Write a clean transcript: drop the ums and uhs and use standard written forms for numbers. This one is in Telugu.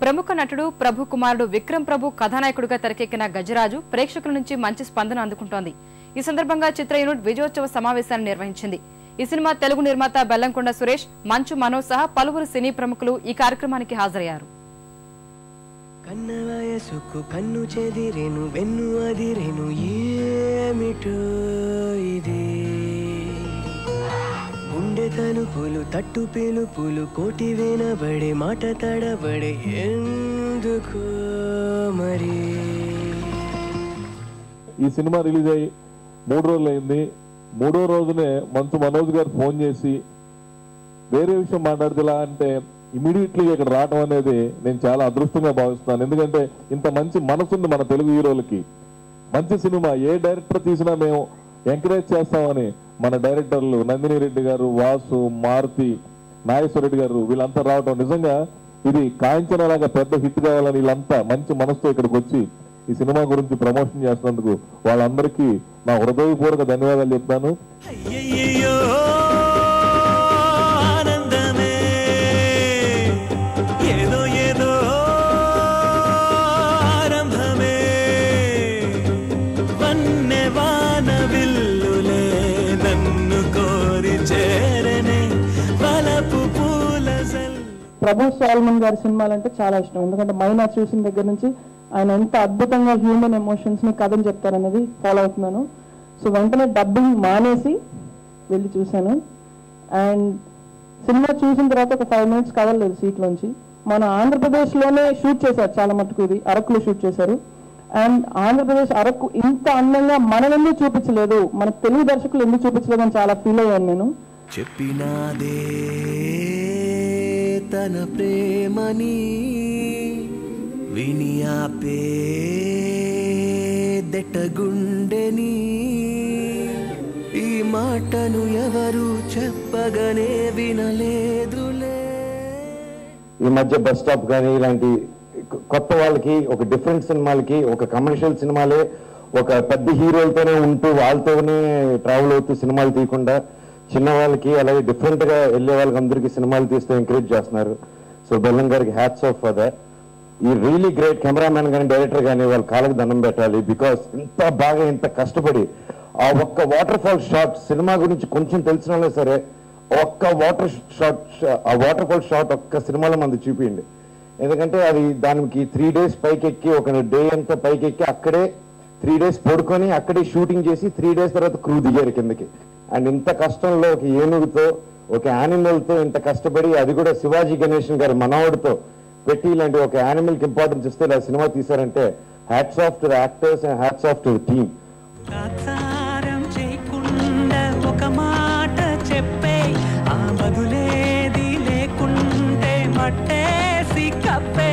ప్రముఖ నటుడు ప్రభు కుమారుడు విక్రమ్ ప్రభు కథానాయకుడిగా తెరకెక్కిన గజరాజు ప్రేక్షకుల నుంచి మంచి స్పందన అందుకుంటోంది. ఈ సందర్భంగా చిత్ర యూనిట్ విజయోత్సవ సమావేశాన్ని నిర్వహించింది. ఈ సినిమా తెలుగు నిర్మాత బెల్లంకొండ సురేష్, మంచు మనోజ్ సహా పలువురు సినీ ప్రముఖులు ఈ కార్యక్రమానికి హాజరయ్యారు. కన్ను చెదిరేను వెన్ను అదిరేను ఏమిటో ఇది గుండె తలుపులు తట్టు పిలుపులు కోటి వినబడే మాట తడబడే ఎందుకు మరి. ఈ సినిమా రిలీజ్ అయ్యి 3 రోజులు అయింది. 3వ రోజునే మంచు మనోజ్ గారు ఫోన్ చేసి వేరే విషయం మాట్లాడుతులా అంటే ఇమీడియట్లీ ఇక్కడ రావడం అనేది నేను చాలా అదృష్టంగా భావిస్తున్నాను. ఎందుకంటే ఇంత మంచి మనసుంది మన తెలుగు హీరోలకి. మంచి సినిమా ఏ డైరెక్టర్ తీసినా మేము ఎంకరేజ్ చేస్తామని మన డైరెక్టర్లు నందిని రెడ్డి గారు, వాసు, మారుతి, నాగేశ్వర రెడ్డి గారు వీళ్ళంతా రావడం నిజంగా ఇది కాంచనలాగా పెద్ద హిట్ కావాలని వీళ్ళంతా మంచి మనసుతో ఇక్కడికి వచ్చి ఈ సినిమా గురించి ప్రమోషన్ చేస్తున్నందుకు వాళ్ళందరికీ నా హృదయపూర్వక ధన్యవాదాలు చెప్తాను. ప్రభు సాల్మన్ గారి సినిమాలు అంటే చాలా ఇష్టం. ఎందుకంటే మైనా చూసిన దగ్గర నుంచి ఆయన ఎంత అద్భుతంగా హ్యూమన్ ఎమోషన్స్ ని కథను చెప్తారనేది ఫాలో అవుతున్నాను. సో వెంటనే డబ్బింగ్ మానేసి వెళ్ళి చూశాను. అండ్ సినిమా చూసిన తర్వాత ఒక 5 minutes కదలలేదు సీట్లోంచి. మన ఆంధ్రప్రదేశ్లోనే షూట్ చేశారు చాలా మటుకు, ఇది అరకులో షూట్ చేశారు. అండ్ ఆంధ్రప్రదేశ్ అరకు ఇంత అందంగా మనం ఎందుకు చూపించలేదు, మన తెలుగు దర్శకులు ఎందుకు చూపించలేదు అని చాలా ఫీల్ అయ్యాను నేను. చెప్పినాదే తన ప్రేమని విని ఆపే దెట్టగుండెని ఈ మాటను ఎవరు చెప్పగానే వినలేదులే. ఈ మధ్య బస్ స్టాప్ కానీ ఇలాంటి కొత్త వాళ్ళకి ఒక డిఫరెంట్ సినిమాలకి ఒక కమర్షియల్ సినిమాలే ఒక పెద్ద హీరోలతోనే ఉంటూ వాళ్ళతోనే ట్రావెల్ అవుతూ సినిమాలు తీయకుండా చిన్న వాళ్ళకి అలాగే డిఫరెంట్ గా వెళ్ళే వాళ్ళకి అందరికీ సినిమాలు తీస్తూ ఎంకరేజ్ చేస్తున్నారు. సో బెల్లం గారికి హ్యాట్స్ ఆఫ్ ఫర్ దట్. ఈ రియలీ గ్రేట్ కెమెరామెన్ కానీ డైరెక్టర్ కానీ వాళ్ళ కాళ్ళకి దండం పెట్టాలి. బికాస్ ఇంత బాగా ఇంత కష్టపడి ఆ ఒక్క వాటర్ ఫాల్ షాట్ సినిమా గురించి కొంచెం తెలిసిన వాళ్ళే సరే ఒక్క ఆ వాటర్ ఫాల్ షాట్ ఒక్క సినిమాలో మనది చూపించండి. ఎందుకంటే అది దానికి 3 days పైకెక్కి ఒక డే అంతా పైకెక్కి అక్కడే 3 days పడుకొని అక్కడే షూటింగ్ చేసి 3 days తర్వాత క్రూ దిగారు కిందకి. అండ్ ఇంత కష్టంలో ఒక ఏనుగుతో ఒక యానిమల్తో ఇంత కష్టపడి అది కూడా శివాజీ గణేషన్ గారి మనవడితో పెట్టి ఇలాంటి ఒక యానిమల్కి ఇంపార్టెన్స్ ఇస్తే ఇలా సినిమా తీశారంటే hats off to the actors and hats off to the team. ఒక మాట చెప్పే ఆ బదులేది లేకుంటే మట్టేసి కప్పే